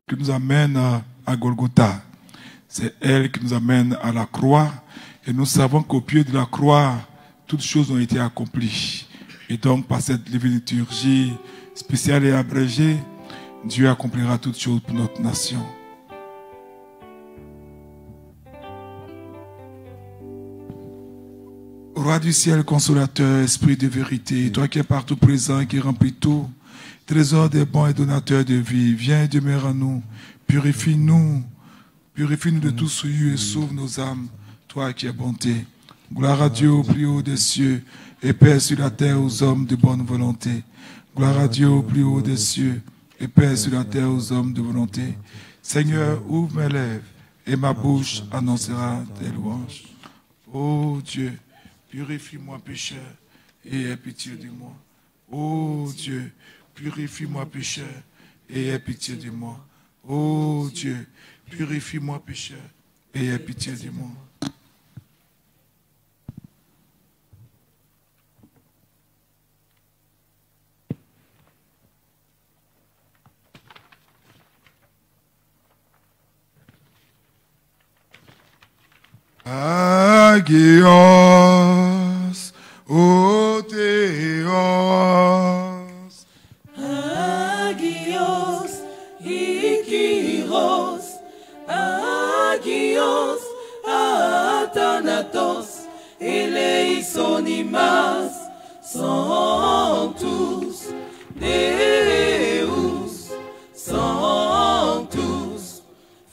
Qui nous amène à Golgotha. C'est elle qui nous amène à la croix. Et nous savons qu'au pied de la croix, toutes choses ont été accomplies. Et donc, par cette divine liturgie spéciale et abrégée, Dieu accomplira toutes choses pour notre nation. Roi du ciel, consolateur, esprit de vérité, toi qui es partout présent et qui remplis tout, trésor des bons et donateur de vie, viens et demeure en nous, purifie-nous de tout souillure et sauve nos âmes, toi qui es bonté. Gloire à Dieu au plus haut des cieux et paix sur la terre aux hommes de bonne volonté. Gloire à Dieu au plus haut des cieux et paix sur la terre aux hommes de volonté. Seigneur, ouvre mes lèvres et ma bouche annoncera tes louanges. Ô Dieu, purifie-moi pécheur et aie pitié de moi. Ô Dieu, purifie-moi pécheur et aie pitié de moi. Ô Dieu, purifie-moi pécheur et aie pitié de moi. Agios, o Theos. Agios, Ikiros, Agios, Athanatos, Eleisonimas, Sanctus, Deus, Sanctus,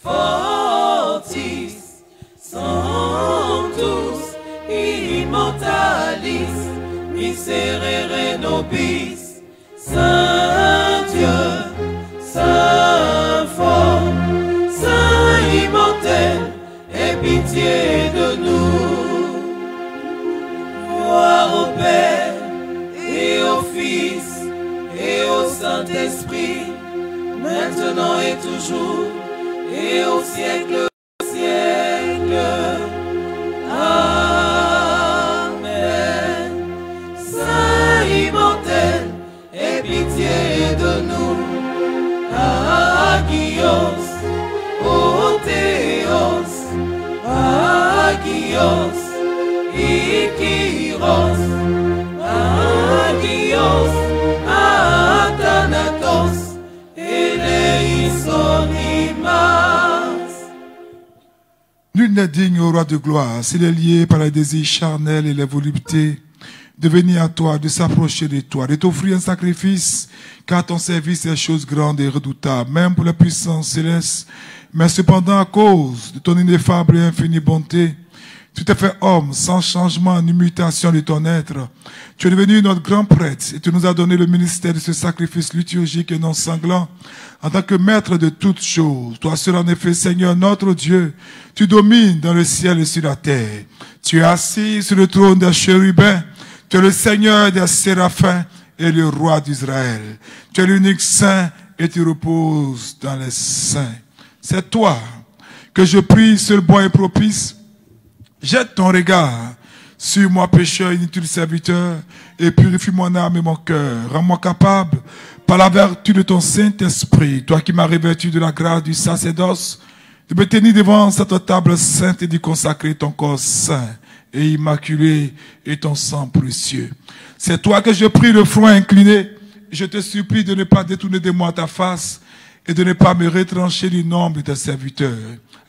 Fortis, Sanctus, Immortalis, Miserere nobis, Saint Dieu, Saint fort, Saint immortel, aie pitié de nous. Gloire au Père et au Fils et au Saint-Esprit, maintenant et toujours et au siècle. Amen. Saint immortel, aie pitié de nous. Agios, o Theos, Agios, Ikiros, Agios, Athanatos, Eleisonimas. Nul n'est digne au roi de gloire, s'il est lié par les désirs charnels et les voluptés, de venir à toi, de s'approcher de toi, de t'offrir un sacrifice, car ton service est chose grande et redoutable, même pour la puissance céleste. Mais cependant, à cause de ton ineffable et infinie bonté, Tu t'es fait homme sans changement ni mutation de ton être. Tu es devenu notre grand prêtre et tu nous as donné le ministère de ce sacrifice liturgique et non sanglant. En tant que maître de toutes choses, toi seul en effet, Seigneur notre Dieu, tu domines dans le ciel et sur la terre. Tu es assis sur le trône des chérubins. Tu es le Seigneur des séraphins et le roi d'Israël. Tu es l'unique saint et tu reposes dans les saints. C'est toi que je prie, seul bon et propice. Jette ton regard sur moi, pécheur, inutile serviteur, et purifie mon âme et mon cœur. Rends-moi capable, par la vertu de ton Saint-Esprit, toi qui m'as revêtu de la grâce du sacerdoce, de me tenir devant cette table sainte et d'y consacrer ton corps saint et immaculé et ton sang précieux. C'est toi que je prie le front incliné. Je te supplie de ne pas détourner de moi ta face et de ne pas me retrancher du nombre de tes serviteurs.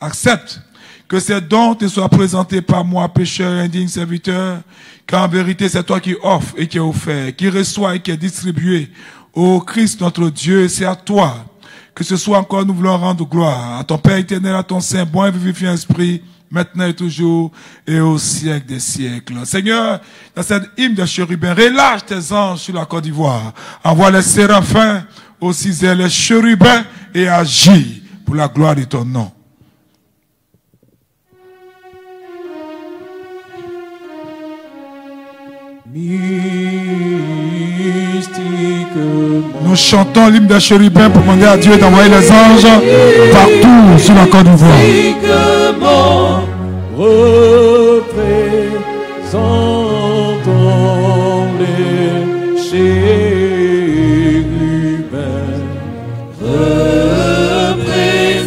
Accepte que ces dons te soient présentés par moi, pécheur, indigne serviteur, car en vérité c'est toi qui offres et qui est offert, qui reçoit et qui est distribué. Ô Christ notre Dieu, c'est à toi que ce soit encore nous voulons rendre gloire, à ton Père éternel, à ton Saint, bon et vivifiant Esprit, maintenant et toujours, et au siècle des siècles. Seigneur, dans cette hymne de chérubins, relâche tes anges sur la Côte d'Ivoire, envoie les séraphins, aussi les chérubins, et agis pour la gloire de ton nom. Nous chantons l'hymne des chérubins pour demander à Dieu d'envoyer les anges partout sur la Côte d'Ivoire. Représentons les chérubins,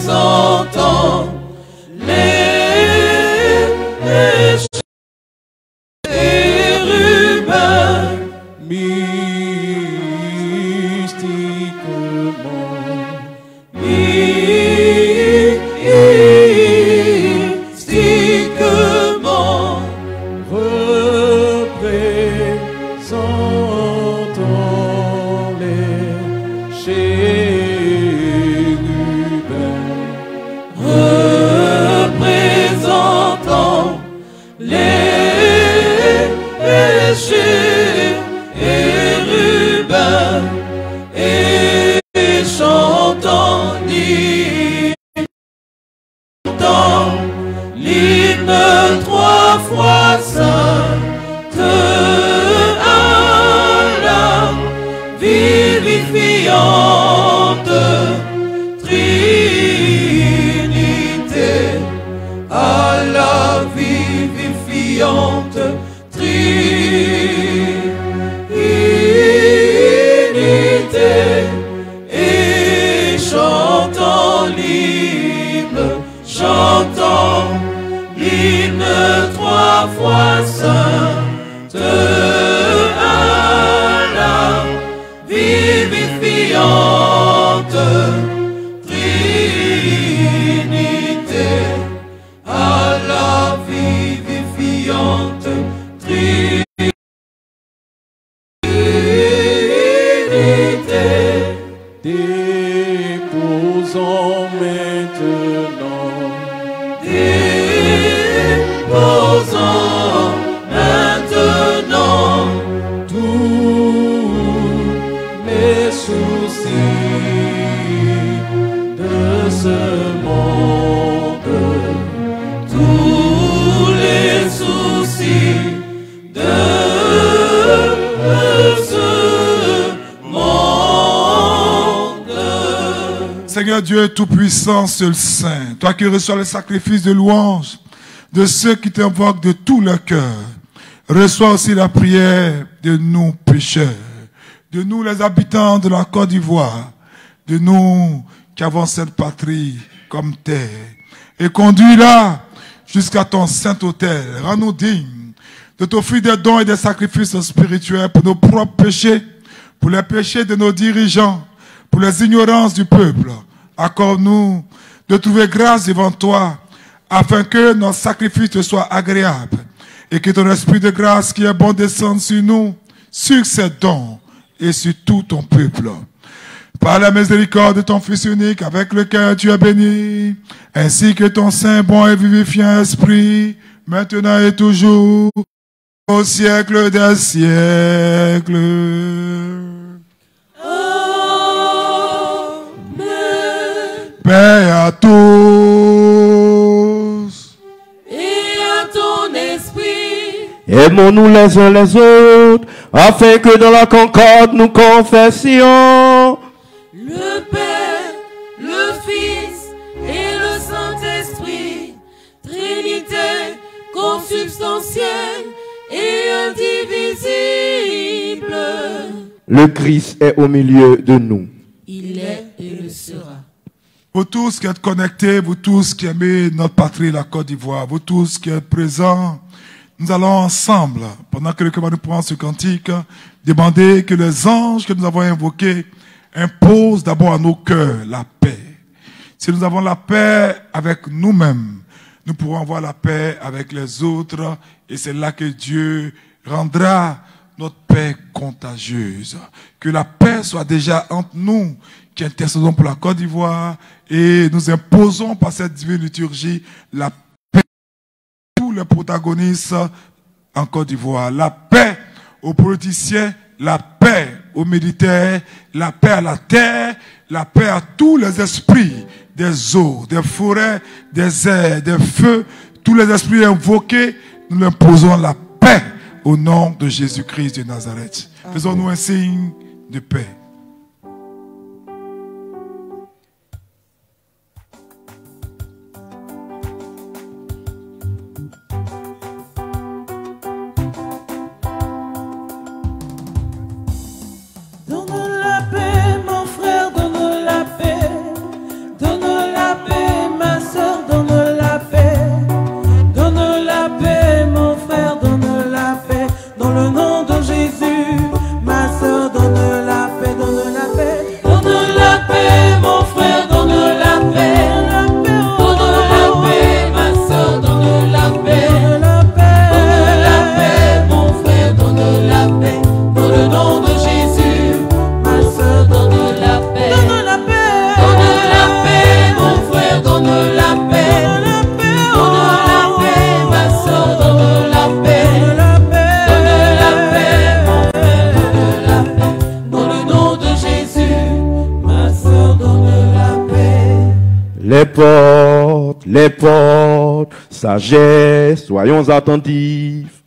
représentons les chérubins, mystiquement, représentons les chérubins, représentons les chérubins et chantons l'hymne trois fois sainte à la vivifiante Trinité, à la vivifiante Trinité, et chantons l'hymne trois fois sainte à la vivifiante Trinité, à la vivifiante Trinité. Déposons maintenant, déposons maintenant tous les soucis de ce monde, tous les soucis de ce monde. Seigneur Dieu Tout-Puissant, seul Saint, toi qui reçois le sacrifice de louange de ceux qui t'invoquent de tout leur cœur, reçois aussi la prière de nous pécheurs, de nous les habitants de la Côte d'Ivoire, de nous qui avons cette patrie comme terre, et conduis-la jusqu'à ton saint autel. Rends-nous dignes de t'offrir des dons et des sacrifices spirituels pour nos propres péchés, pour les péchés de nos dirigeants, pour les ignorances du peuple. Accorde-nous de trouver grâce devant toi, afin que notre sacrifice te soit agréable, et que ton esprit de grâce qui est bon descende sur nous, sur ces dons et sur tout ton peuple. Par la miséricorde de ton Fils unique, avec lequel tu es béni, ainsi que ton Saint bon et vivifiant Esprit, maintenant et toujours, au siècle des siècles. Amen. Paix à tous. Et à ton esprit. Aimons-nous les uns les autres, afin que dans la concorde nous confessions Le Père, le Fils et le Saint-Esprit, Trinité consubstantielle et indivisible. le Christ est au milieu de nous. Il est et le sera. Vous tous qui êtes connectés, vous tous qui aimez notre patrie, la Côte d'Ivoire, vous tous qui êtes présents, nous allons ensemble, pendant que le chœur nous prend ce cantique, demander que les anges que nous avons invoqués imposent d'abord à nos cœurs la paix. Si nous avons la paix avec nous-mêmes, nous pourrons avoir la paix avec les autres, et c'est là que Dieu rendra notre paix contagieuse. Que la paix soit déjà entre nous, qui intercédons pour la Côte d'Ivoire, et nous imposons par cette divine liturgie la paix à tous les protagonistes en Côte d'Ivoire. La paix aux politiciens, la paix aux militaires, la paix à la terre, la paix à tous les esprits des eaux, des forêts, des airs, des feux, tous les esprits invoqués, nous leur imposons la paix au nom de Jésus-Christ de Nazareth. Faisons-nous un signe de paix. Les portes, sagesse, soyons attentifs.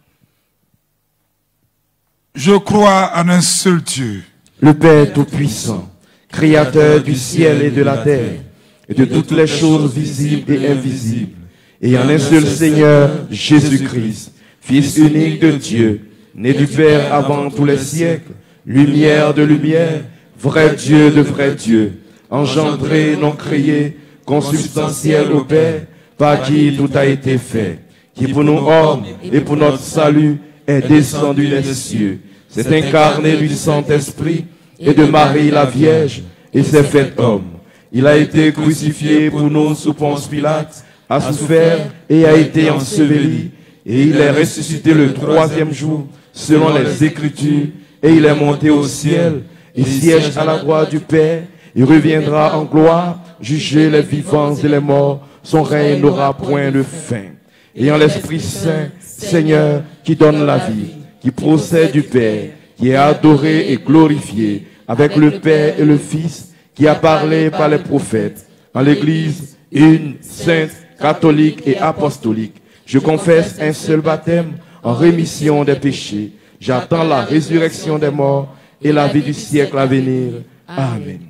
Je crois en un seul Dieu, le Père Tout-Puissant, Créateur du ciel et de la terre, et de toutes les choses visibles et invisibles, et en un seul Seigneur, Jésus-Christ, Fils unique de Dieu, né du Père avant tous les siècles, lumière de lumière, vrai Dieu de vrai Dieu, engendré, non créé, consubstantiel au Père, par qui tout a été fait, qui pour nous hommes et pour notre salut est descendu des cieux, s'est incarné du Saint-Esprit et de Marie la Vierge, et s'est fait homme. Il a été crucifié pour nous sous Ponce Pilate, a souffert et a été enseveli, et il est ressuscité le troisième jour, selon les Écritures, et il est monté au ciel, et siège à la droite du Père. Il reviendra en gloire, juger les vivants et les morts. Son règne n'aura point de fin. Et en l'Esprit Saint, Seigneur, qui donne la vie, qui procède du Père, qui est adoré et glorifié, avec le Père et le Fils, qui a parlé par les prophètes, en l'Église, une, sainte, catholique et apostolique. Je confesse un seul baptême en rémission des péchés. J'attends la résurrection des morts et la vie du siècle à venir. Amen.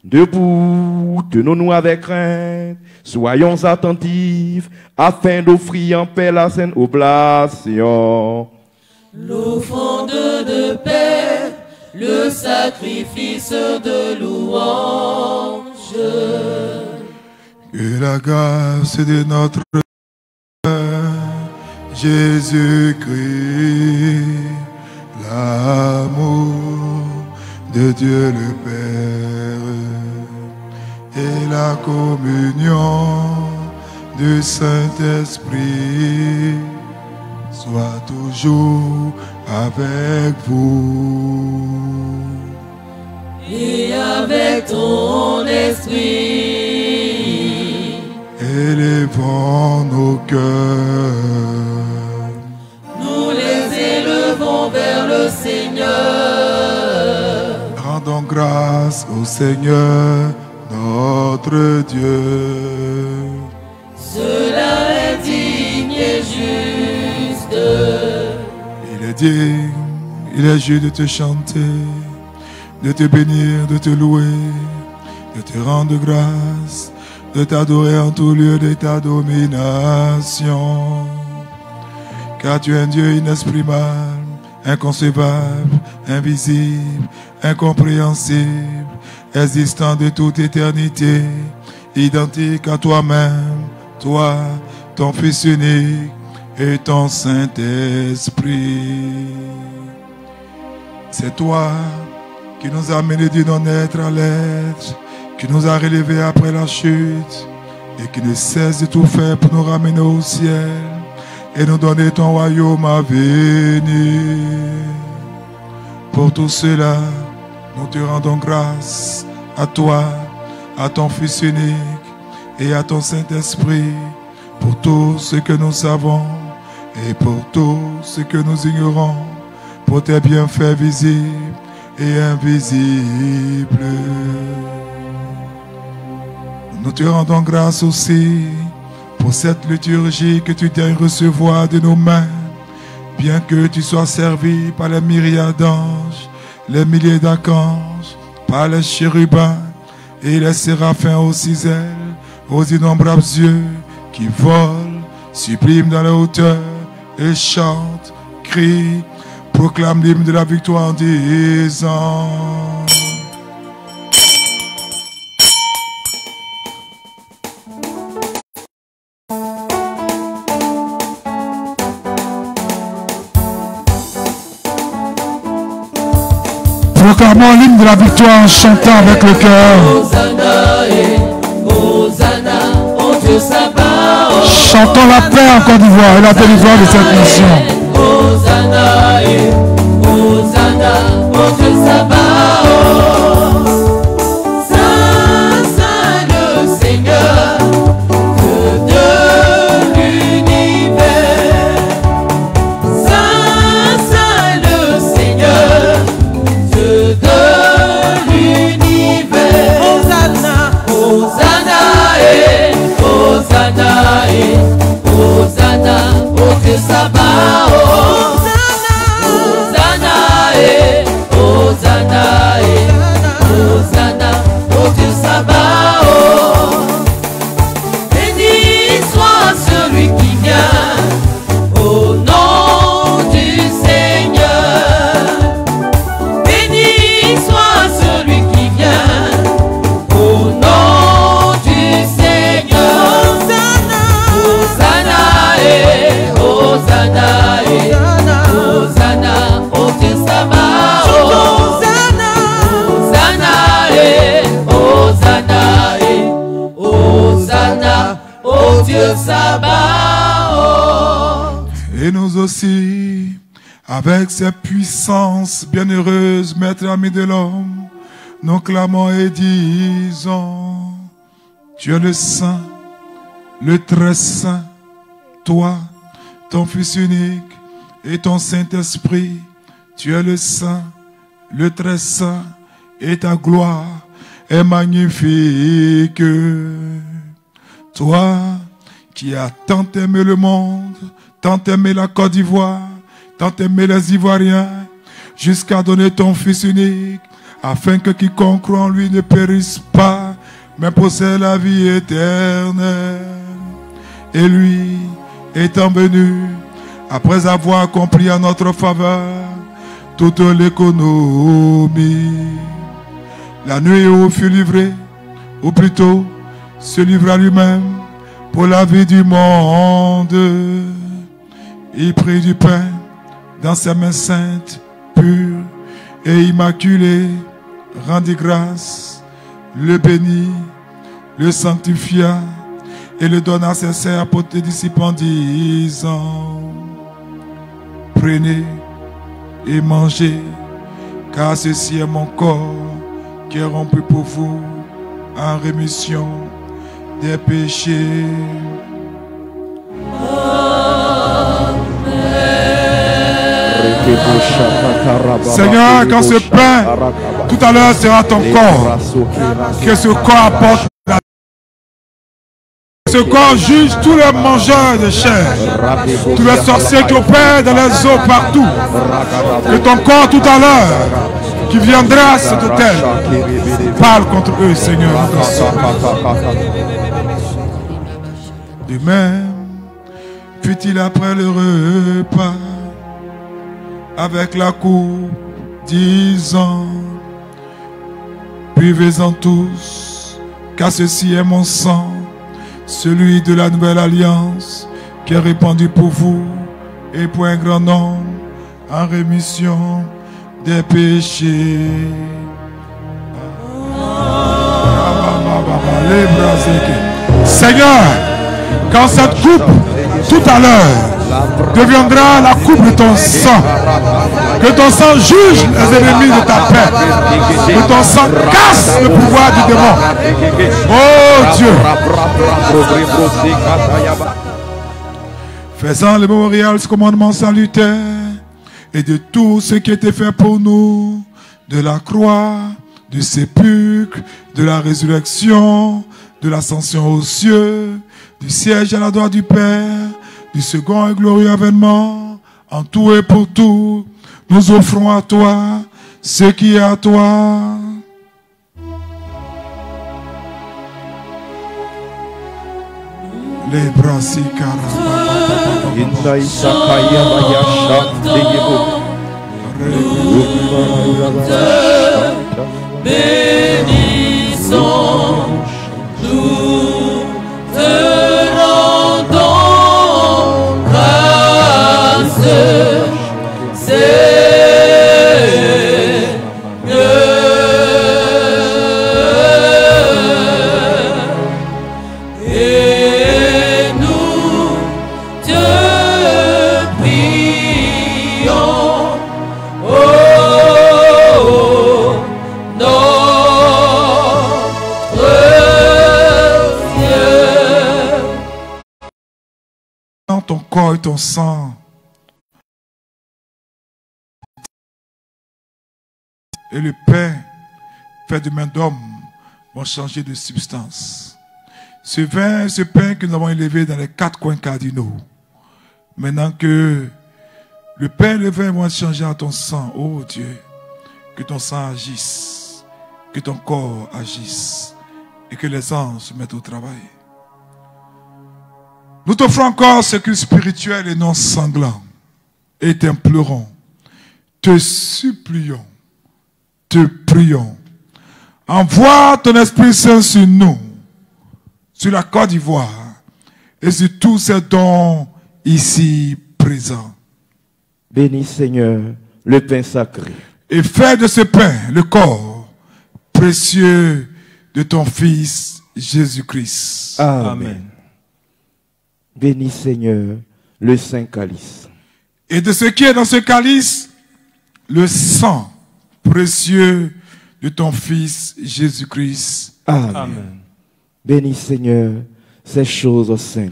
Debout, tenons-nous avec crainte, soyons attentifs, afin d'offrir en paix la sainte oblation. L'offrande de paix, le sacrifice de louange. Que la grâce de notre Père Jésus-Christ, l'amour de Dieu le Père et la communion du Saint-Esprit soit toujours avec vous. Et avec ton esprit. Élevons nos cœurs grâce au Seigneur notre Dieu. Cela est digne et juste. Il est digne, il est juste de te chanter, de te bénir, de te louer, de te rendre grâce, de t'adorer en tout lieu de ta domination. Car tu es un Dieu inexprimable, inconcevable, invisible, incompréhensible, existant de toute éternité, identique à toi-même, toi, ton Fils unique et ton Saint-Esprit. C'est toi qui nous a menés du non-être à l'être, qui nous a relevés après la chute et qui ne cesse de tout faire pour nous ramener au ciel et nous donner ton royaume à venir. Pour tout cela, nous te rendons grâce à toi, à ton Fils unique et à ton Saint-Esprit, pour tout ce que nous savons et pour tout ce que nous ignorons, pour tes bienfaits visibles et invisibles. Nous te rendons grâce aussi pour cette liturgie que tu daignes recevoir de nos mains, bien que tu sois servi par les myriades d'anges, les milliers d'archanges, par les chérubins et les séraphins aux 6 ailes, aux innombrables yeux qui volent, subliment dans la hauteur et chantent, crient, proclament l'hymne de la victoire en disant: proclamons l'hymne de la victoire en chantant avec le cœur. Hosanna, Hosanna, ô Dieu Sabaoth. Chantons la paix en Côte d'Ivoire et la délivrance de cette nation. Hosanna, Hosanna, ô Dieu Sabaoth. Saint, Saint le Seigneur, Dieu de l'univers. Saint, Saint le Seigneur, Dieu de l'univers. Hosanna, Hosanna, Hosanna, Hosanna, ô Dieu Sabaoth. Hosanna, Hosanna, Hosanna, ô Dieu Sabaoth. Béni soit celui qui vient au nom du Seigneur. Béni soit celui qui vient au nom du Seigneur. Hosanna, Hosanna, Hosanna, ô Dieu Sabaoth. Hosanna, Hosanna, Hosanna, ô Dieu Sabaoth. Et nous aussi, avec ces puissances bienheureuses, maître ami de l'homme, nous clamons et disons: tu es le Saint, le très Saint, toi, ton Fils unique et ton Saint-Esprit. Tu es le Saint, le très Saint, et ta gloire est magnifique. Toi qui as tant aimé le monde, tant aimé la Côte d'Ivoire, tant aimé les Ivoiriens, jusqu'à donner ton Fils unique, afin que quiconque croit en lui ne périsse pas, mais possède la vie éternelle. Et lui, étant venu, après avoir accompli en notre faveur toute l'économie, la nuit où fut livré, ou plutôt se livra lui-même pour la vie du monde. Il prit du pain dans ses mains saintes, pures et immaculées, rendit grâce, le bénit, le sanctifia et le donna à ses serfs pour tes disciples en disant: prenez et mangez, car ceci est mon corps qui est rompu pour vous en rémission des péchés. Seigneur, quand ce pain Tout à l'heure sera ton corps. Que ce corps apporte la... Ce corps juge tous les mangeurs de chair, tous les sorciers qui opèrent dans les eaux partout. Que ton corps tout à l'heure, qui viendra à cet hôtel, parle contre eux, Seigneur. De même, fut-il après le repas, avec la coupe, disant, buvez-en tous, car ceci est mon sang, celui de la nouvelle alliance, qui est répandu pour vous et pour un grand nombre, en rémission des péchés. Seigneur, quand cette coupe, tout à l'heure, deviendra la coupe de ton sang, que ton sang juge les ennemis de ta paix, que ton sang casse le pouvoir du démon. Oh Dieu, faisant le mémorial, ce commandement salutaire, et de tout ce qui était fait pour nous, de la croix, du sépulcre, de la résurrection, de l'ascension aux cieux, du siège à la droite du Père, du second et glorieux avènement, en tout et pour tout, nous offrons à toi ce qui est à toi. Les bras si bénissons, nous te rendons grâce, et nous te prions, oh notre Dieu. Dans ton corps et ton sang, et le pain fait de main d'homme vont changer de substance. Ce vin, ce pain que nous avons élevé dans les 4 coins cardinaux, maintenant que le pain et le vin vont changer en ton sang, oh Dieu, que ton sang agisse, que ton corps agisse, et que les anges se mettent au travail. Nous t'offrons encore ce culte spirituel et non sanglant, et t'implorons, te supplions, te prions. Envoie ton Esprit Saint sur nous, sur la Côte d'Ivoire et sur tous ces dons ici présents. Bénis Seigneur le pain sacré. Et fais de ce pain le corps précieux de ton Fils Jésus-Christ. Amen. Bénis Seigneur le saint calice. Et de ce qui est dans ce calice, le sang précieux de ton Fils Jésus-Christ. Amen. Amen. Bénis Seigneur ces choses saintes,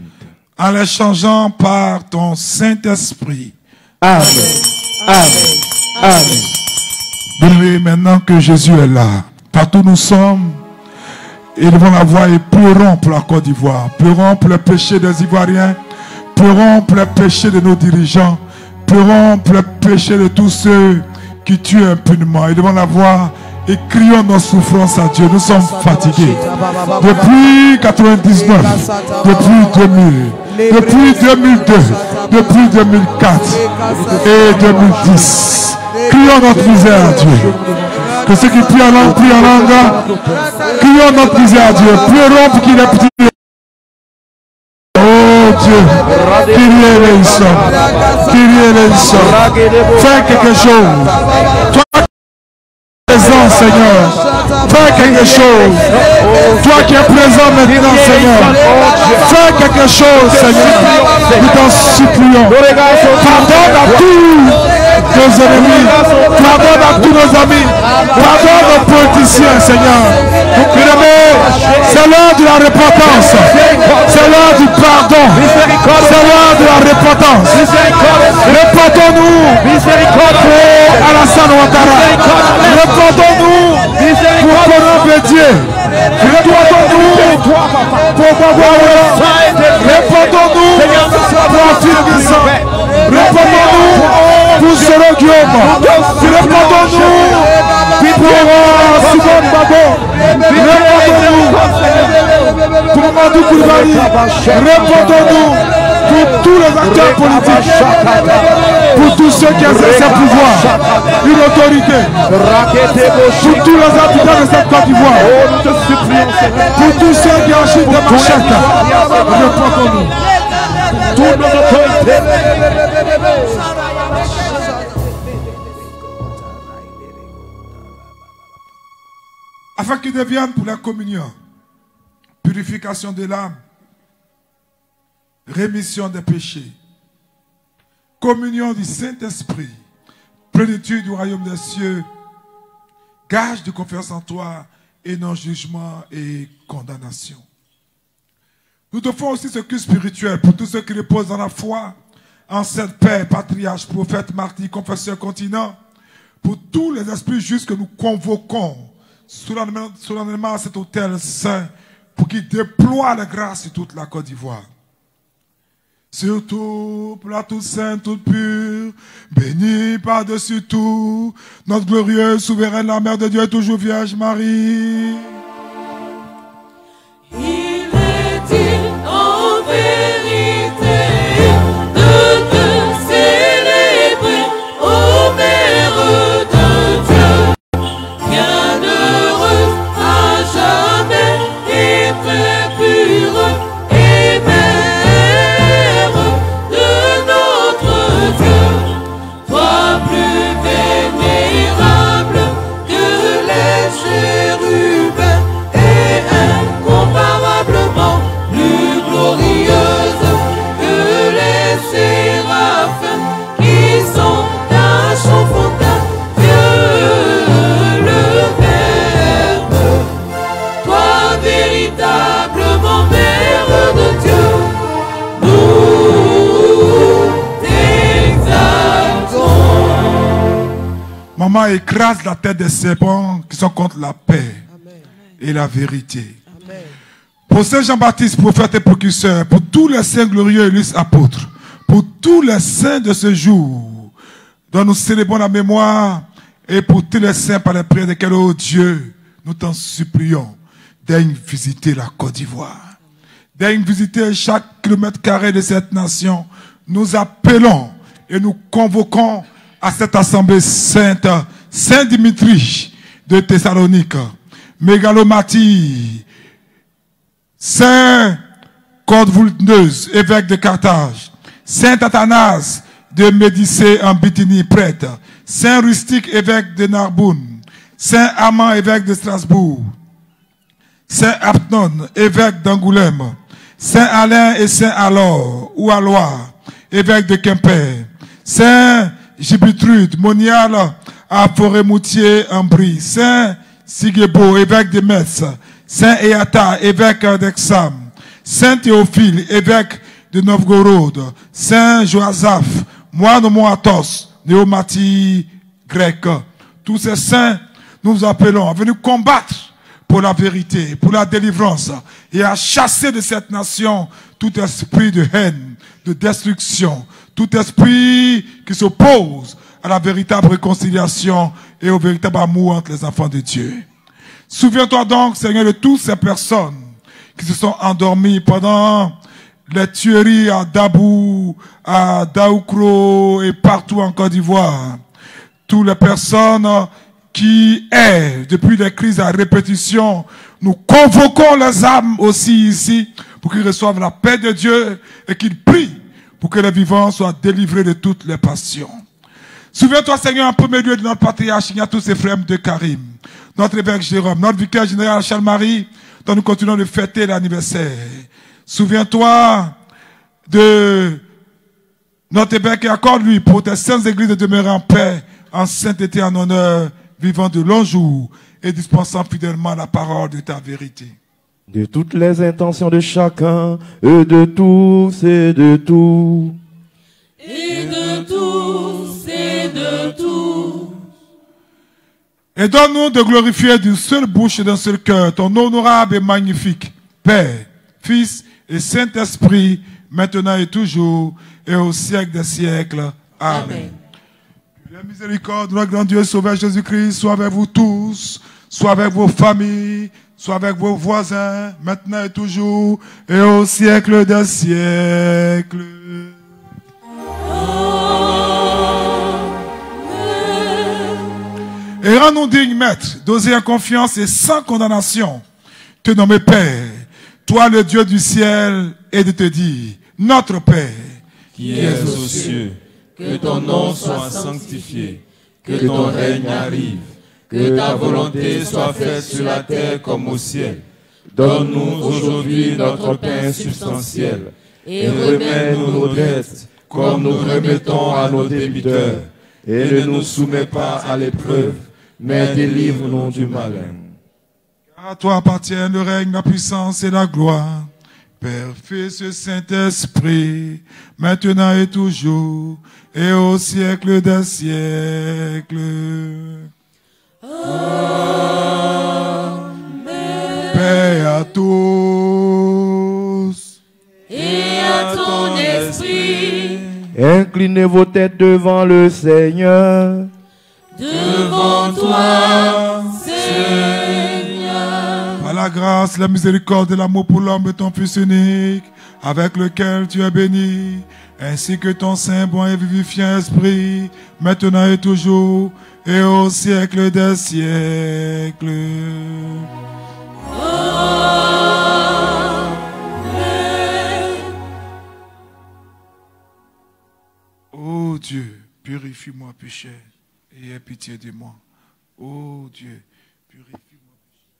en les changeant par ton Saint-Esprit. Amen. Amen. Amen. Bien, maintenant que Jésus est là, partout nous sommes, élevons la voix et pleurons pour la Côte d'Ivoire, pleurons pour les péchés des Ivoiriens, pleurons pour les péchés de nos dirigeants, pleurons pour les péchés de tous ceux qui tuent impunément. Élevons la voix et crions nos souffrances à Dieu. Nous sommes fatigués. Depuis 99, depuis 2000, depuis 2002, depuis 2004 et 2010. Crions notre misère à Dieu. Que ceux qui prient en langue, prient en langue. Crions notre misère à Dieu. Pleurons pour qu'il ait pitié. Oh Dieu, Kyrie eleison, Kyrie eleison. Fais quelque chose. Toi présent, Seigneur, fais quelque chose. Toi qui es présent maintenant, Seigneur, fais quelque chose, Seigneur. Nous t'en supplions. Pardonne à tous nos ennemis, pardonne à tous nos amis, pardonne aux politiciens, Seigneur. C'est l'heure de la repentance, c'est l'heure du pardon, c'est l'heure de la repentance. Répondons-nous à Répondons-nous pour connaître Dieu. Répondons-nous pour répondons-nous pour Philippe. Répondons-nous pour Zéro Guillaume. Répondons-nous pour Simon Babo. Répondons-nous pour Madou Koulibaly. Répondons-nous pour tous les acteurs politiques, pour tous ceux qui exercent un pouvoir, une autorité, pour tous les habitants de cette Côte d'Ivoire, pour tous ceux qui agitent des machettes, répondons-nous. Toutes nos autorités. Afin qu'ils deviennent pour la communion, purification de l'âme, rémission des péchés, communion du Saint-Esprit, plénitude du royaume des cieux, gage de confiance en toi et non jugement et condamnation. Nous te faisons aussi ce culte spirituel pour tous ceux qui reposent dans la foi, en cette paix, patriarches, prophètes, martyrs, confesseurs, continents, pour tous les esprits justes que nous convoquons solennellement à cet autel saint, pour qu'ils déploient la grâce sur toute la Côte d'Ivoire. Surtout pour la toute sainte, toute pure, bénie par-dessus tout, notre glorieuse, souveraine, la Mère de Dieu, toujours Vierge Marie. Il est dit en vérité de te célébrer, ô Mère de Dieu, bienheureuse à jamais et très pure et mère de notre Dieu, toi plus vénérable que les chérubins et incomparablement plus glorieuse que les séraphins qui sont à Chaudfontaine. Dieu le Verbe, toi véritablement Mère de Dieu, nous t'exaltons. Maman, écrase la tête des serpents qui sont contre la paix et la vérité. Pour Saint Jean-Baptiste, prophète et précurseur, pour tous les saints glorieux et illustres apôtres, pour tous les saints de ce jour, dont nous célébrons la mémoire, et pour tous les saints par les prières desquels, ô Dieu, nous t'en supplions, daigne visiter la Côte d'Ivoire. Daigne visiter chaque kilomètre carré de cette nation. Nous appelons et nous convoquons à cette assemblée sainte, Saint Dimitri de Thessalonique, Mégalomatie, Saint Cordvulneuse, évêque de Carthage, Saint Athanas de Médicée en Bithynie, prêtre, Saint Rustique, évêque de Narbonne, Saint Amand, évêque de Strasbourg, Saint Apnon, évêque d'Angoulême, Saint Alain et Saint Alor, ou Alois, évêque de Quimper, Saint Gibitrude, monial à Forêt-Moutier en Brie, Saint Sigebo, évêque de Metz, Saint Eata, évêque d'Exam, Saint Théophile, évêque de Novgorod, Saint Joasaph, moine de Moatos, néomatie grec. Tous ces saints, nous vous appelons à venir combattre pour la vérité, pour la délivrance, et à chasser de cette nation tout esprit de haine, de destruction, tout esprit qui s'oppose à la véritable réconciliation et au véritable amour entre les enfants de Dieu. Souviens-toi donc, Seigneur, de toutes ces personnes qui se sont endormies pendant les tueries à Dabou, à Daoukro et partout en Côte d'Ivoire. Toutes les personnes qui errent depuis les crises à répétition. Nous convoquons les âmes aussi ici pour qu'ils reçoivent la paix de Dieu et qu'ils prient pour que les vivants soient délivrés de toutes les passions. Souviens-toi, Seigneur, en premier lieu de notre patriarche, Ignatius Éphrem de Karim, notre évêque Jérôme, notre vicaire général Charles-Marie, dont nous continuons de fêter l'anniversaire. Souviens-toi de notre évêque et accorde-lui pour tes saintes églises de demeurer en paix, en sainteté, en honneur, vivant de longs jours et dispensant fidèlement la parole de ta vérité. De toutes les intentions de chacun, et de tous et de tout. Et de tous et de tout. Et donne-nous de glorifier d'une seule bouche et d'un seul cœur ton honorable et magnifique Père, Fils et Saint-Esprit, maintenant et toujours, et au siècle des siècles. Amen. Amen. La miséricorde de notre grand Dieu Sauveur Jésus-Christ soit avec vous tous, soit avec vos familles, soit avec vos voisins, maintenant et toujours, et au siècle des siècles. Et rends-nous dignes, Maître, d'oser en confiance et sans condamnation te nommer Père, toi le Dieu du ciel, et de te dire, notre Père, qui es aux cieux, que ton nom soit sanctifié, que ton règne arrive, que ta volonté soit faite sur la terre comme au ciel. Donne-nous aujourd'hui notre pain substantiel, et remets-nous nos dettes, comme nous remettons à nos débiteurs, et ne nous soumets pas à l'épreuve, mais délivre-nous du malin. À toi appartiennent le règne, la puissance et la gloire, Père, Fils et Saint-Esprit, maintenant et toujours, et au siècle des siècles. Amen. Paix à tous. Et à ton esprit. Inclinez vos têtes devant le Seigneur. Devant toi, Seigneur. Par la grâce, la miséricorde et l'amour pour l'homme de ton Fils unique, avec lequel tu es béni, ainsi que ton saint, bon et vivifiant esprit, maintenant et toujours, et au siècle des siècles. Amen. Ô Dieu, purifie-moi pécheur, et aie pitié de moi. Ô Dieu, purifie-moi pécheur.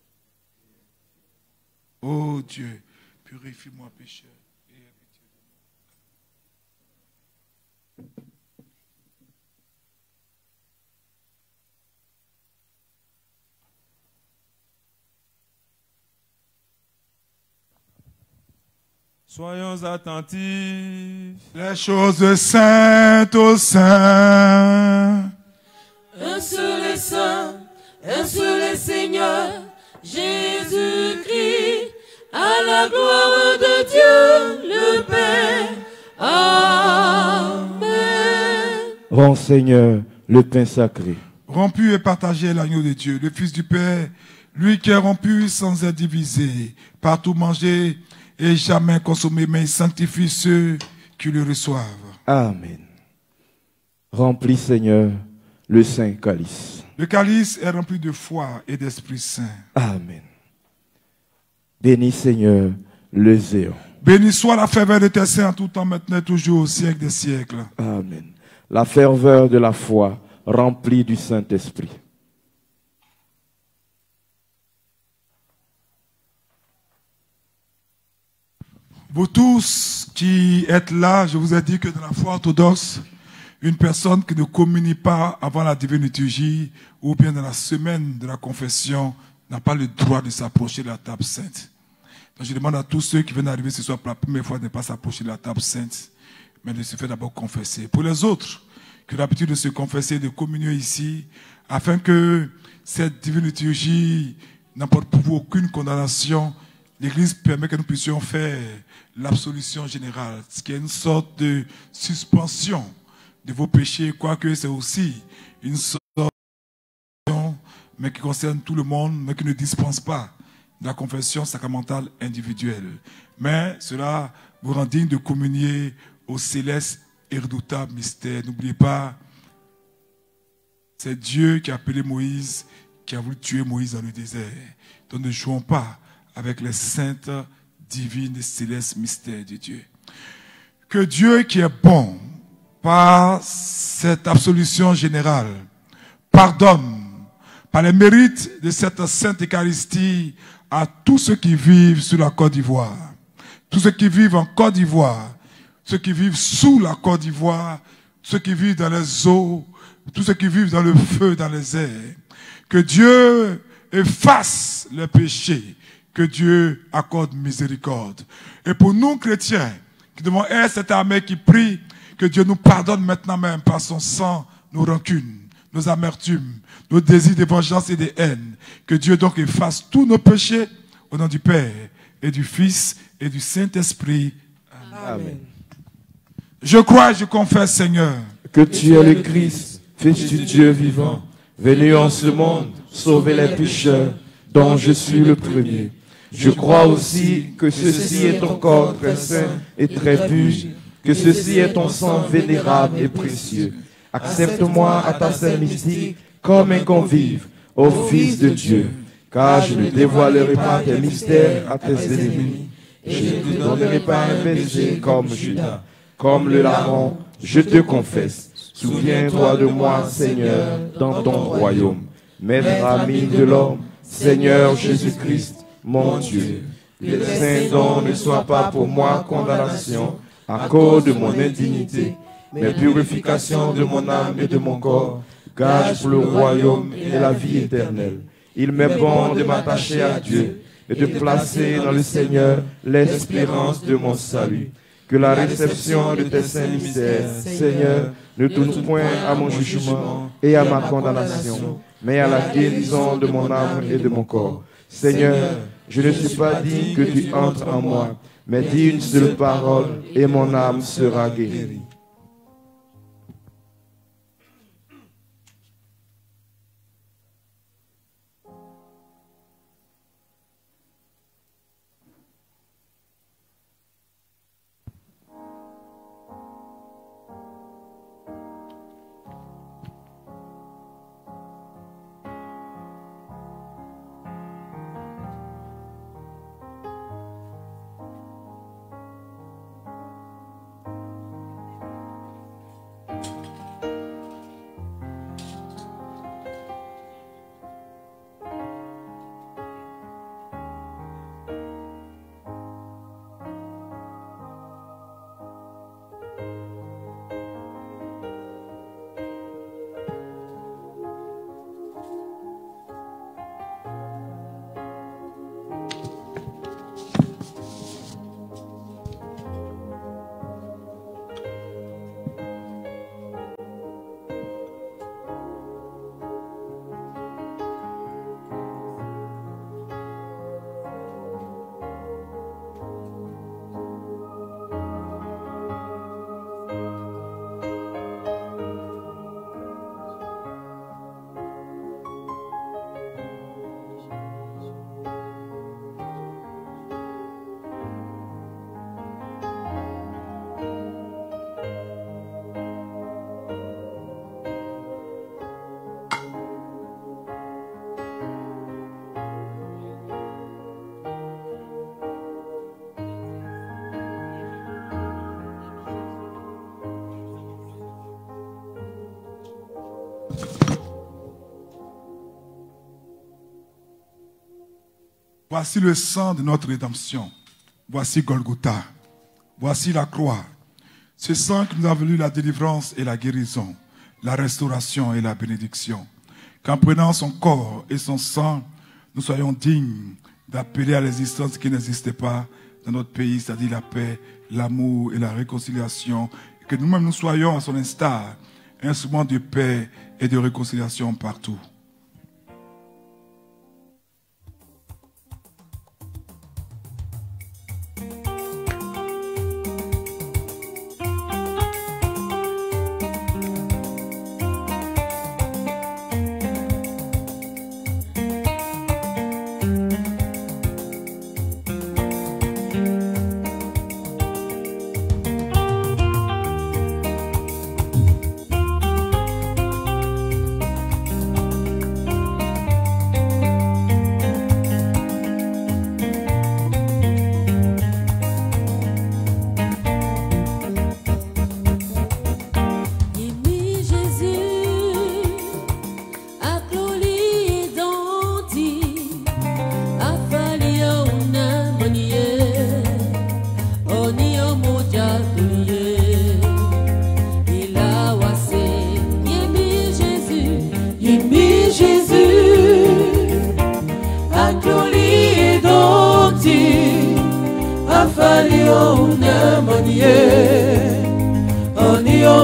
Ô Dieu, purifie-moi pécheur, et aie pitié de moi. Soyons attentifs. Les choses saintes au sein. Un seul est saint, un seul est Seigneur, Jésus-Christ, à la gloire de Dieu le Père. Amen. Rends, Seigneur, le pain sacré. Rompu et partagé l'agneau de Dieu, le Fils du Père, lui qui est rompu sans être divisé, partout mangé et jamais consommé, mais il sanctifie ceux qui le reçoivent. Amen. Remplis, Seigneur, le saint calice. Le calice est rempli de foi et d'Esprit Saint. Amen. Bénis, Seigneur, le zéon. Béni soit la ferveur de tes saints en tout temps, maintenant et toujours, au siècle des siècles. Amen. La ferveur de la foi remplie du Saint-Esprit. Vous tous qui êtes là, je vous ai dit que dans la foi orthodoxe, une personne qui ne communie pas avant la divine liturgie ou bien dans la semaine de la confession n'a pas le droit de s'approcher de la table sainte. Donc je demande à tous ceux qui viennent d'arriver ce soir pour la première fois de ne pas s'approcher de la table sainte, mais de se faire d'abord confesser. Pour les autres, qui ont l'habitude de se confesser, de communier ici, afin que cette divine liturgie n'apporte pour vous aucune condamnation, l'Église permet que nous puissions faire l'absolution générale, ce qui est une sorte de suspension de vos péchés, quoique c'est aussi une sorte de mais qui concerne tout le monde, mais qui ne dispense pas de la confession sacramentale individuelle. Mais cela vous rend digne de communier au céleste et redoutable mystère. N'oubliez pas, c'est Dieu qui a appelé Moïse, qui a voulu tuer Moïse dans le désert. Donc ne jouons pas avec les saintes, divines et célestes mystères de Dieu. Que Dieu qui est bon, par cette absolution générale, pardonne, par les mérites de cette sainte Eucharistie, à tous ceux qui vivent sur la Côte d'Ivoire, tous ceux qui vivent en Côte d'Ivoire, ceux qui vivent sous la Côte d'Ivoire, ceux qui vivent dans les eaux, tous ceux qui vivent dans le feu, dans les airs. Que Dieu efface les péchés, que Dieu accorde miséricorde. Et pour nous chrétiens, qui devons être cette armée qui prie, que Dieu nous pardonne maintenant même par son sang, nos rancunes, nos amertumes, nos désirs de vengeance et de haine. Que Dieu donc efface tous nos péchés au nom du Père et du Fils et du Saint-Esprit. Amen. Je crois et je confesse, Seigneur, que tu es le Christ, Fils du Dieu vivant, venu en ce monde sauver les pécheurs, dont je suis le premier. Je crois aussi que ceci est ton corps très saint et très pur, que ceci est ton sang vénérable et précieux. Accepte-moi à ta sainte mystique comme un convive au Fils de Dieu, car je ne dévoilerai pas tes mystères à tes ennemis. Je ne te donnerai pas un baiser comme Judas. Comme le larron, je te confesse. Souviens-toi de moi, Seigneur, dans ton royaume. Maître ami de l'homme, Seigneur Jésus-Christ, mon Dieu. Que les saints dons ne soient pas pour moi condamnation à cause de mon indignité, mais purification de mon âme et de mon corps, gage pour le royaume et la vie éternelle. Il m'est bon de m'attacher à Dieu et de placer dans le Seigneur l'espérance de mon salut. Que la réception de tes saints mystères, Seigneur, ne tourne point à mon jugement et à ma condamnation, mais à la guérison de mon âme et de mon corps. Seigneur, je ne suis pas digne que tu entres en moi, mais dis une seule parole et mon âme sera guérie. Voici le sang de notre rédemption. Voici Golgotha. Voici la croix. Ce sang qui nous a valu la délivrance et la guérison, la restauration et la bénédiction. Qu'en prenant son corps et son sang, nous soyons dignes d'appeler à l'existence qui n'existait pas dans notre pays, c'est-à-dire la paix, l'amour et la réconciliation. Et que nous-mêmes nous soyons à son instar, instruments de paix et de réconciliation partout.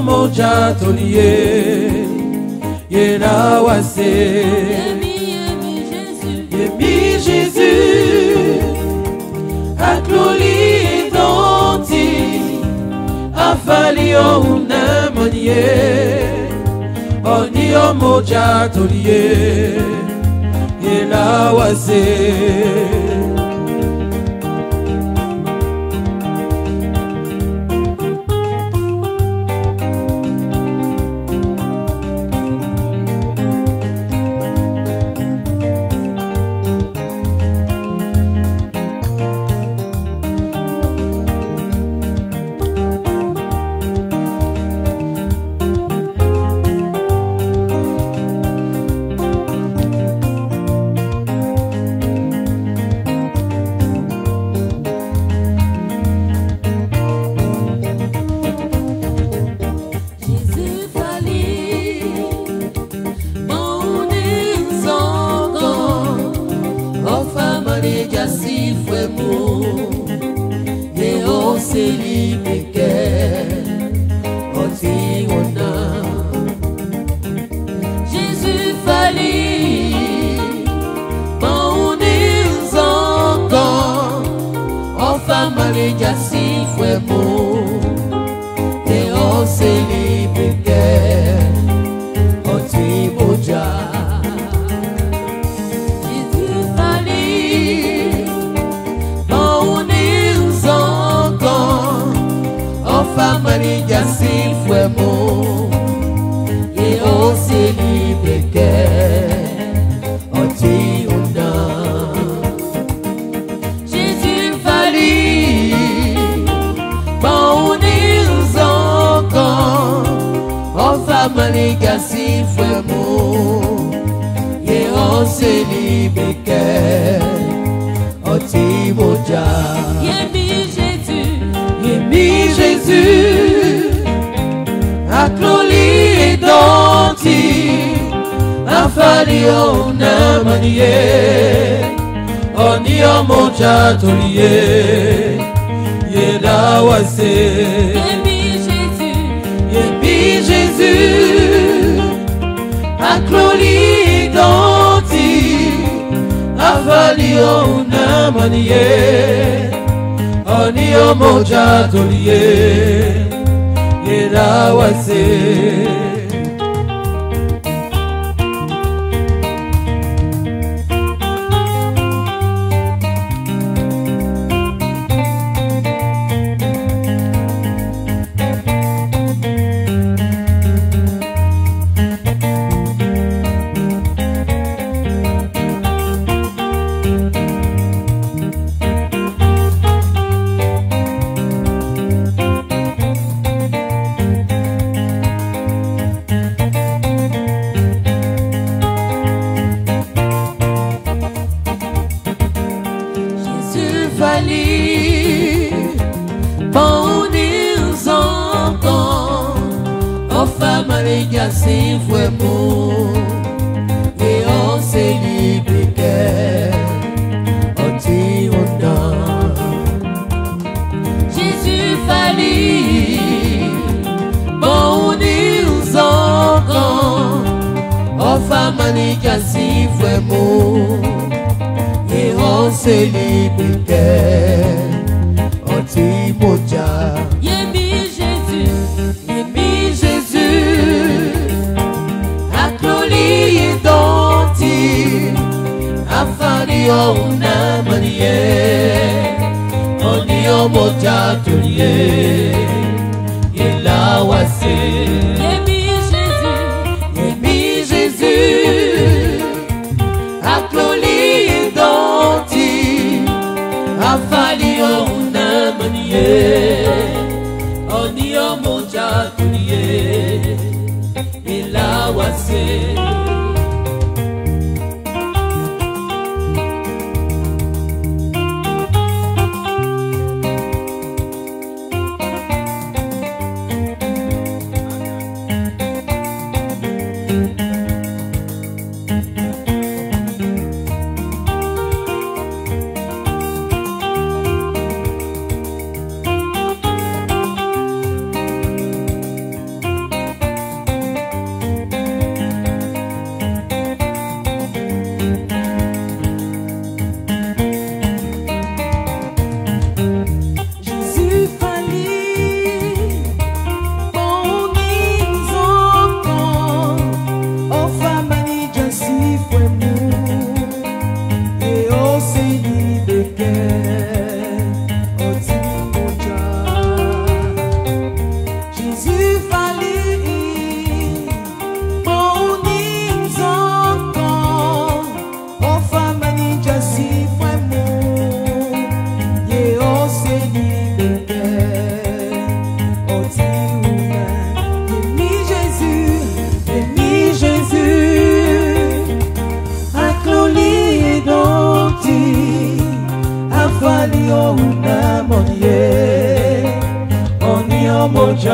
Moja toliye, yena Yemi Jésus, Akloli Danti, Afalio Unamonie, Onio Moja Tolie, Yelawase.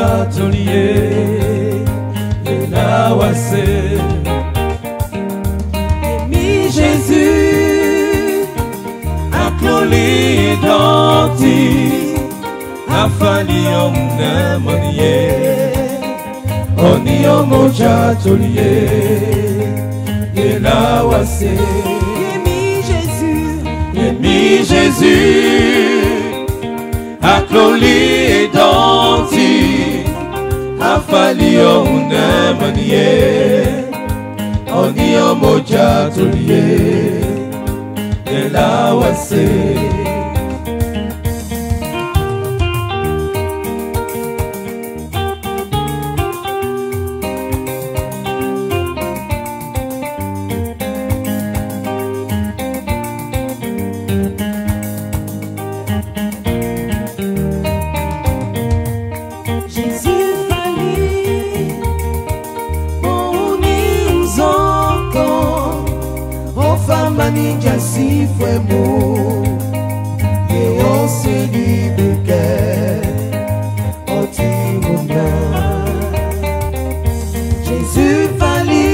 atelier et la wassé. Mi Jésus a cloli danti a fali on manier on y moja atelier et la wassé. Mi Jésus a cloli danti a fali on manier on y moja atelier et la wassé. Ninja si fue mu et on s'est libéré au timona. Jésus vali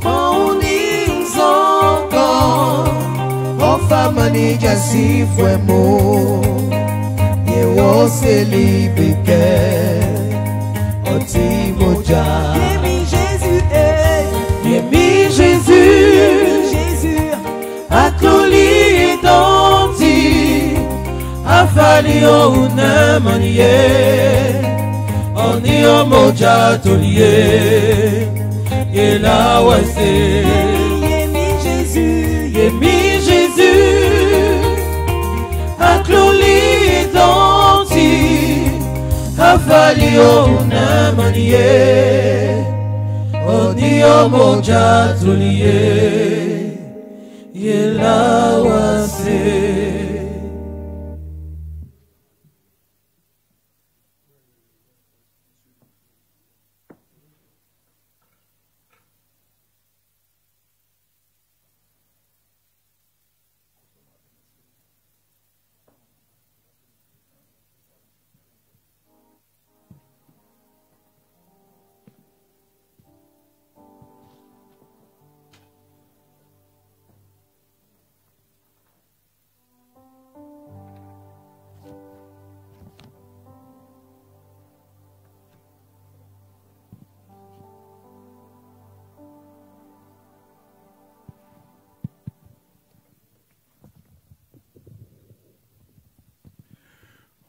on is encore on femme ninja si fue mu et on s'est libéré au timona. Mi Jésus a cloli danti a fali on manier on y moja atelier et la wassé. Mi Jésus a cloli danti a fali on manier on y moja atelier et la wassé.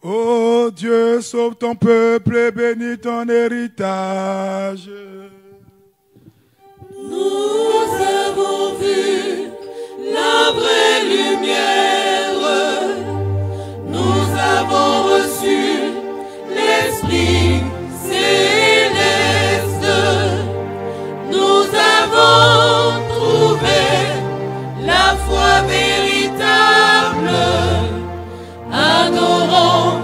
Ô Dieu, sauve ton peuple et bénis ton héritage. Nous avons vu la vraie lumière. Nous avons reçu l'Esprit céleste. Nous avons trouvé la foi véritable. Adorons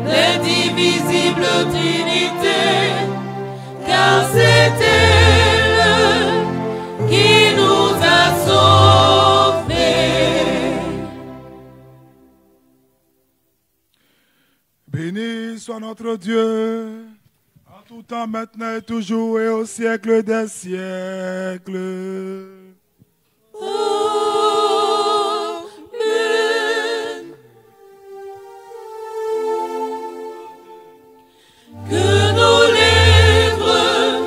l'indivisible Trinité, car c'est elle qui nous a sauvés. Béni soit notre Dieu, en tout temps, maintenant et toujours et au siècle des siècles. Que nos lèvres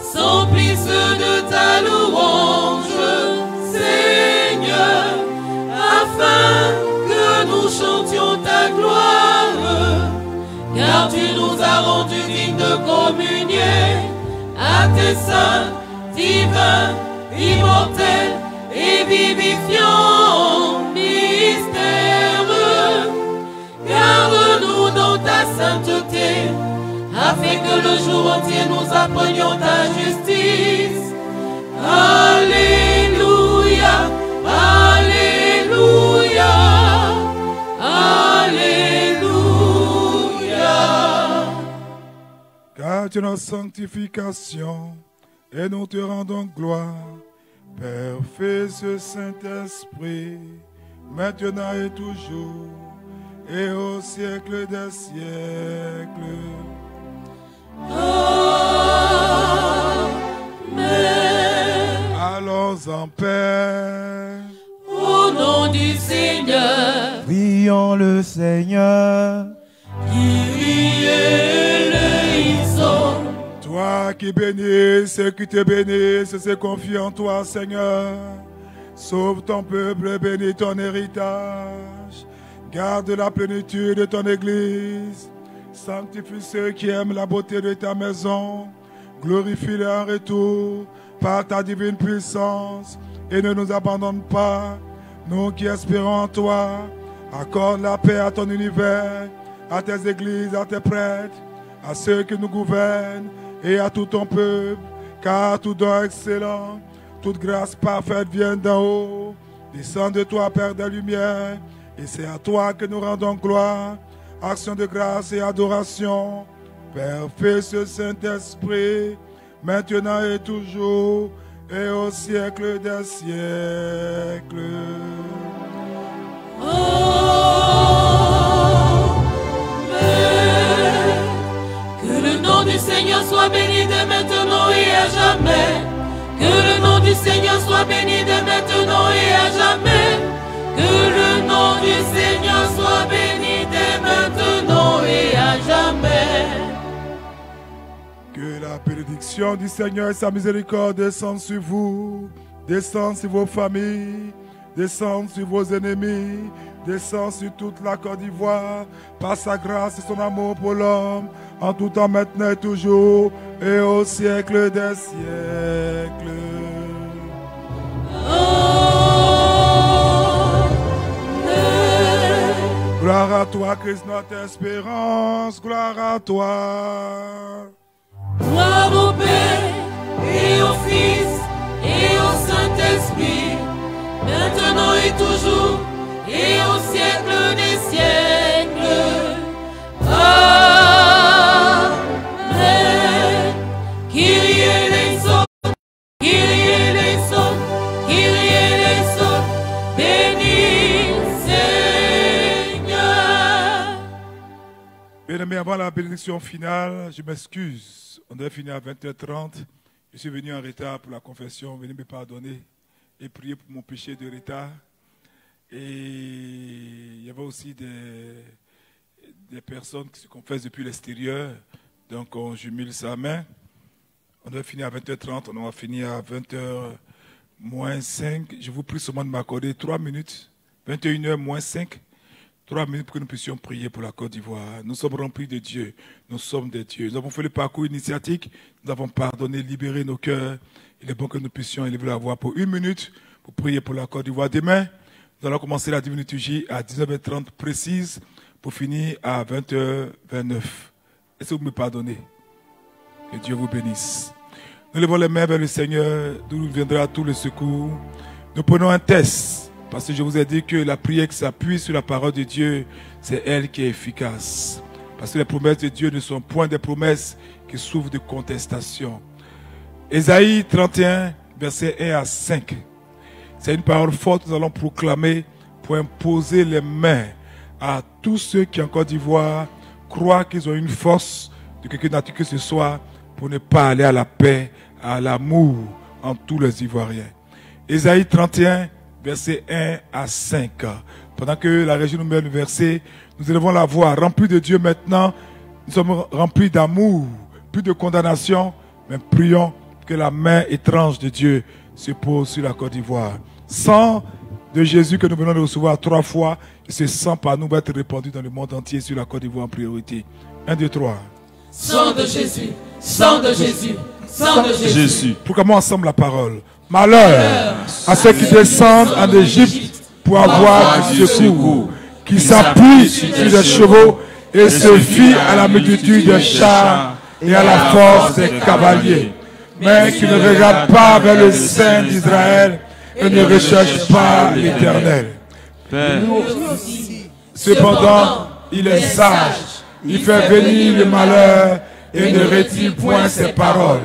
s'emplissent de ta louange, Seigneur, afin que nous chantions ta gloire, car tu nous as rendus dignes de communier à tes saints, divins, immortels et vivifiants mystères. Garde-nous dans ta sainteté, afin que le jour entier nous apprenions ta justice. Alléluia, Alléluia, Alléluia. Car tu es notre sanctification et nous te rendons gloire. Père, Fils et Saint-Esprit, maintenant et toujours, et au siècle des siècles. Amen. Allons en paix. Au nom du Seigneur, Prions le Seigneur. Kyrie eleison. Toi qui bénis ceux qui te bénissent, se confient en toi, Seigneur. Sauve ton peuple, bénis ton héritage. Garde la plénitude de ton Église. Sanctifie ceux qui aiment la beauté de ta maison. Glorifie-les en retour par ta divine puissance. Et ne nous abandonne pas, nous qui espérons en toi. Accorde la paix à ton univers, à tes églises, à tes prêtres, à ceux qui nous gouvernent et à tout ton peuple. Car tout don excellent, toute grâce parfaite vient d'en haut. Descends de toi, Père des Lumières, et c'est à toi que nous rendons gloire, action de grâce et adoration. Père, Fils, Saint-Esprit, maintenant et toujours, et au siècle des siècles. Amen. Que le nom du Seigneur soit béni de maintenant et à jamais. Que le nom du Seigneur soit béni de maintenant et à jamais. Que le nom du Seigneur soit béni de maintenant et à jamais. Que la bénédiction du Seigneur et sa miséricorde descendent sur vous, descendent sur vos familles, descendent sur vos ennemis, descendent sur toute la Côte d'Ivoire, par sa grâce et son amour pour l'homme, en tout temps, maintenant et toujours, et au siècle des siècles. Amen. Gloire à toi, Christ, notre espérance, gloire à toi. Gloire au Père et au Fils et au Saint-Esprit, maintenant et toujours, et au siècle des siècles. Amen. Kyrie eleison, Kyrie eleison, Kyrie eleison, béni Seigneur. Bien-aimés, avant la bénédiction finale, je m'excuse. On devait finir à 20h30. Je suis venu en retard pour la confession. Venez me pardonner et prier pour mon péché de retard. Et il y avait aussi des personnes qui se confessent depuis l'extérieur. Donc on jumelle sa main. On devait finir à 20h30. On va finir à 20h moins 5. Je vous prie seulement de m'accorder 3 minutes. 21h moins 5. 3 minutes pour que nous puissions prier pour la Côte d'Ivoire. Nous sommes remplis de Dieu. Nous sommes des dieux. Nous avons fait le parcours initiatique. Nous avons pardonné, libéré nos cœurs. Il est bon que nous puissions élever la voix pour 1 minute pour prier pour la Côte d'Ivoire. Demain, nous allons commencer la divine liturgie à 19h30 précise pour finir à 20h29. Est-ce que vous me pardonnez? Que Dieu vous bénisse. Nous levons les mains vers le Seigneur, d'où nous viendra tout le secours. Nous prenons un test. Parce que je vous ai dit que la prière qui s'appuie sur la parole de Dieu, c'est elle qui est efficace. Parce que les promesses de Dieu ne sont point des promesses qui souffrent de contestation. Ésaïe 31, versets 1 à 5. C'est une parole forte que nous allons proclamer pour imposer les mains à tous ceux qui en Côte d'Ivoire croient qu'ils ont une force de quelque nature que ce soit pour ne pas aller à la paix, à l'amour en tous les Ivoiriens. Ésaïe 31, versets 1 à 5. Pendant que la régie nous met le verset, nous élevons la voix. Remplis de Dieu maintenant, nous sommes remplis d'amour, plus de condamnation, mais prions que la main étrange de Dieu se pose sur la Côte d'Ivoire. Sang de Jésus que nous venons de recevoir 3 fois, et ce sang par nous va être répandu dans le monde entier sur la Côte d'Ivoire en priorité. 1, 2, 3. Sang de Jésus, sang de Jésus, sang de Jésus. Proclamons ensemble la parole. Malheur à ceux qui descendent en Égypte pour avoir du secours, qui s'appuient sur des chevaux et se fient à la multitude des chars et à la force des cavaliers, mais qui ne regardent pas vers le Saint d'Israël et ne recherchent pas l'Éternel. Cependant, il est sage, il fait venir le malheur et ne retire point ses paroles.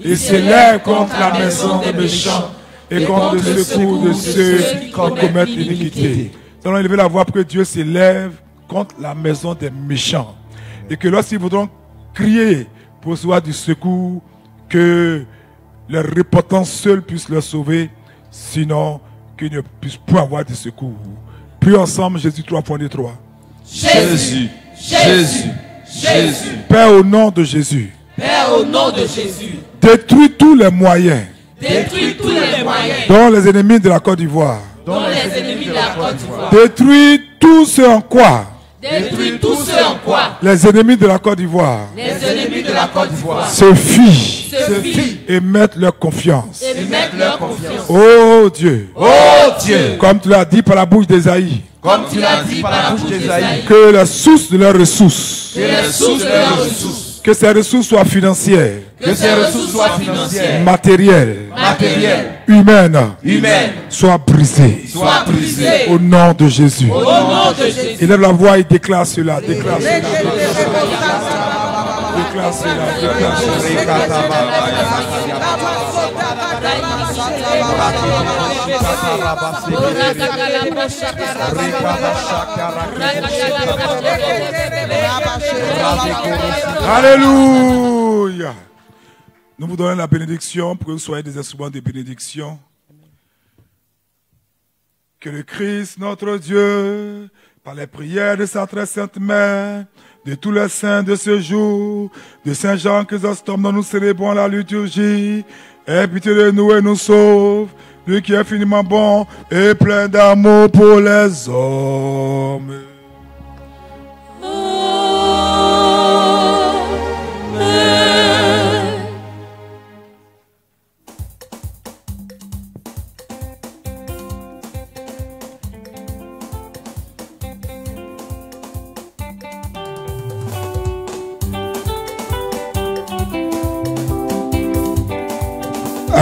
Il s'élève contre la maison des méchants et contre le secours de ceux qui commettent l'iniquité. Nous allons élever la voix pour que Dieu s'élève contre la maison des méchants. Et que lorsqu'ils voudront crier pour recevoir du secours, que leur repentance seule puisse leur sauver, sinon qu'ils ne puissent pas avoir de secours. Prions ensemble, Jésus 3.3. Jésus, Jésus, Jésus. Père, au nom de Jésus. Père, au nom de Jésus. Détruis tous les moyens. Détruis tous les moyens. Dont les ennemis de la Côte d'Ivoire. Dont les ennemis de la Côte d'Ivoire. Détruis tout ce en quoi. Détruis tout ce en quoi. Les ennemis de la Côte d'Ivoire. Les ennemis de la Côte d'Ivoire. Se fient. Se fient. Et mettent leur confiance. Et mettent leur confiance. Oh Dieu. Oh Dieu. Comme tu l'as dit par la bouche d'Ésaïe. Comme tu l'as dit par la bouche d'Ésaïe. Que la source de leurs ressources. Que les sources de leurs ressources. Que ces ressources soient financières. Que ces ressources soient financières, matérielles. Humaines. Soient brisées. Soient brisées. Au nom de Jésus. Au nom de Jésus. Élève la voix et déclare cela. Déclare cela. Déclare cela. Déclare Alléluia. Nous vous donnons la bénédiction pour que vous soyez des instruments de bénédiction. Que le Christ, notre Dieu, par les prières de sa très sainte mère, de tous les saints de ce jour, de Saint Jean Chrysostome dont nous célébrons la liturgie, ait pitié de nous et nous sauve, lui qui est infiniment bon et plein d'amour pour les hommes.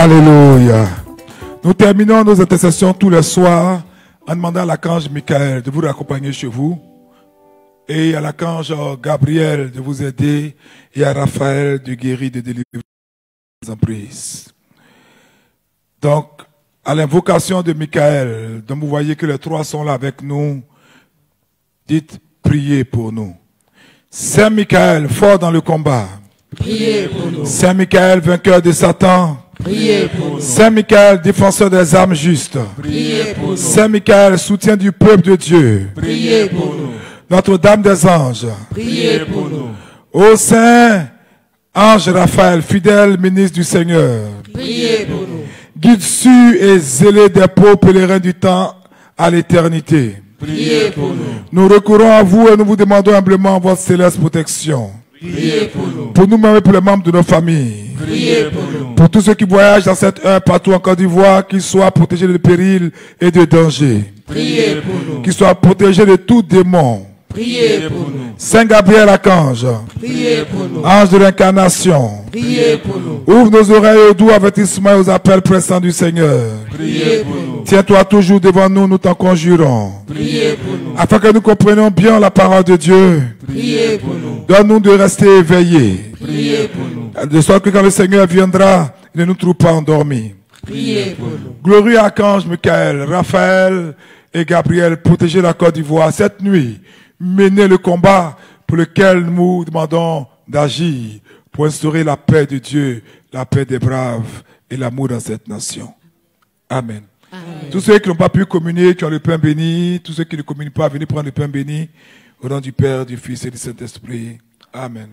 Alléluia. Nous terminons nos intercessions tous les soirs en demandant à l'archange Michael de vous raccompagner chez vous et à l'archange Gabriel de vous aider et à Raphaël de guérir, de délivrer les emprises. Donc, à l'invocation de Michael, dont vous voyez que les trois sont là avec nous, dites priez pour nous. Saint Michael, fort dans le combat. Priez pour nous. Saint Michael, vainqueur de Satan. Priez pour nous. Saint Michael, défenseur des âmes justes. Priez pour nous. Saint Michael, soutien du peuple de Dieu. Priez pour nous. Notre-Dame des anges. Priez pour nous. Ô Saint Ange Raphaël, fidèle ministre du Seigneur. Priez pour nous. Guide sûr et zélé des pauvres pèlerins du temps à l'éternité. Priez pour nous. Nous recourons à vous et nous vous demandons humblement votre céleste protection. Priez pour nous. Pour nous-mêmes et pour les membres de nos familles. Priez pour nous. Pour tous ceux qui voyagent dans cette heure partout en Côte d'Ivoire, qu'ils soient protégés de périls et de dangers. Priez pour nous. Qu'ils soient protégés de tout démon. Priez pour nous. Saint Gabriel Archange. Priez pour nous. Ange de l'incarnation. Priez pour nous. Ouvre nos oreilles aux doux avertissements et aux appels pressants du Seigneur. Priez pour nous. Tiens-toi toujours devant nous, nous t'en conjurons. Priez pour nous. Afin que nous comprenions bien la parole de Dieu. Priez pour nous. Donne-nous de rester éveillés. Priez pour nous. De sorte que quand le Seigneur viendra, il ne nous trouve pas endormis. Priez pour nous. Glorieux Archange Michael, Raphaël et Gabriel, protégez la Côte d'Ivoire cette nuit. Menez le combat pour lequel nous demandons d'agir pour instaurer la paix de Dieu, la paix des braves et l'amour dans cette nation. Amen. Amen. Tous ceux qui n'ont pas pu communier, qui ont le pain béni, tous ceux qui ne communient pas, venez prendre le pain béni au nom du Père, du Fils et du Saint-Esprit. Amen.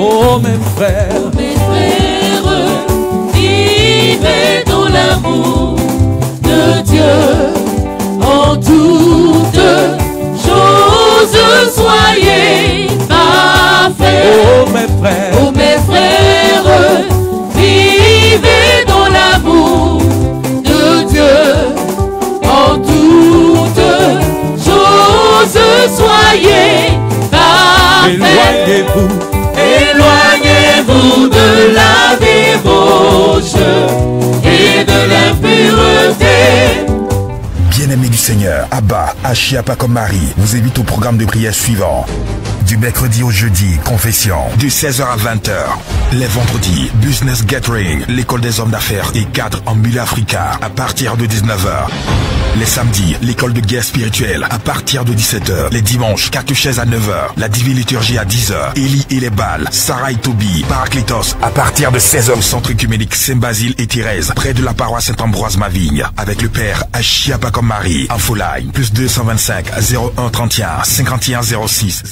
Oh mes frères, vivez dans l'amour de Dieu. En toutes choses, soyez parfaits. oh mes frères, Oh mes frères, vivez dans l'amour de Dieu. En toutes choses, soyez parfaits. Éloignez-vous de la débauche et de l'impureté. bien-aimés du Seigneur, Abba, Achiapa comme Marie, vous invite au programme de prière suivant. Du mercredi au jeudi, confession, de 16h à 20h. Les vendredis, Business Gathering, l'école des hommes d'affaires et cadres en milieu africain, à partir de 19h. Les samedis, l'école de guerre spirituelle, à partir de 17h. Les dimanches, catéchèse à 9h. La divine liturgie à 10h. Élie et les Bals, Sarah et Toby, Paraclétos, à partir de 16h au centre œcuménique Saint-Basile et Thérèse, près de la paroisse Saint-Ambroise-Mavigne, avec le père Achiapa comme Marie. Infoline, +225 01 31 51 06.